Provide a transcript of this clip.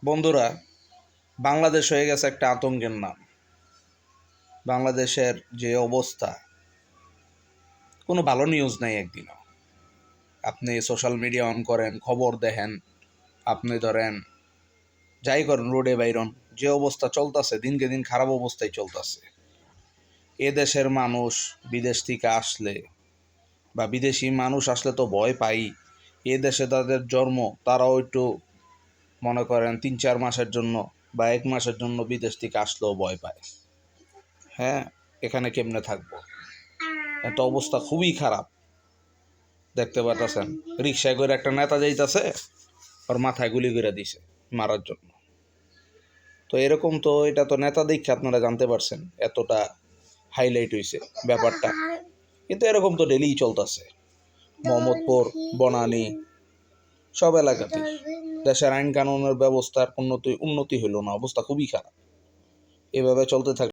বন্ধুরা, বাংলাদেশ হয়ে গেছে একটা আতঙ্কের নাম। বাংলাদেশের যে অবস্থা, কোনো ভালো নিউজ নাই একদিনও। আপনি সোশ্যাল মিডিয়া অন করেন, খবর দেখেন, আপনি ধরেন যাই করেন, রোডে বাইরন, যে অবস্থা চলতেছে, দিনকে দিন খারাপ অবস্থায় চলতেছে। এ দেশের মানুষ বিদেশ থেকে আসলে বা বিদেশি মানুষ আসলে তো ভয় পাই। এ দেশে তাদের জন্ম, তারাও একটু মনে করেন 3-4 মাসের জন্য বা 1 মাসের জন্য বিদেশ থেকে আসলেও ভয় পায়। হ্যাঁ, এখানে কেমনে থাকবো? এত অবস্থা খুবই খারাপ। দেখতে পাচ্ছেন, রিক্সায় করে একটা নেতা যাইতেছে, ওর মাথায় গুলি করে দিছে মারার জন্য। তো এরকম তো, এটা তো নেতা দেখে আপনারা জানতে পারছেন এতটা হাইলাইট হয়েছে ব্যাপারটা। কিন্তু এরকম তো ডেলিই চলতেছে, মোহাম্মদপুর, বনানী, সব এলাকাতে। দেশের আইন কানুনের ব্যবস্থার উন্নতি হইল না, অবস্থা খুবই খারাপ। এভাবে চলতে থাকলে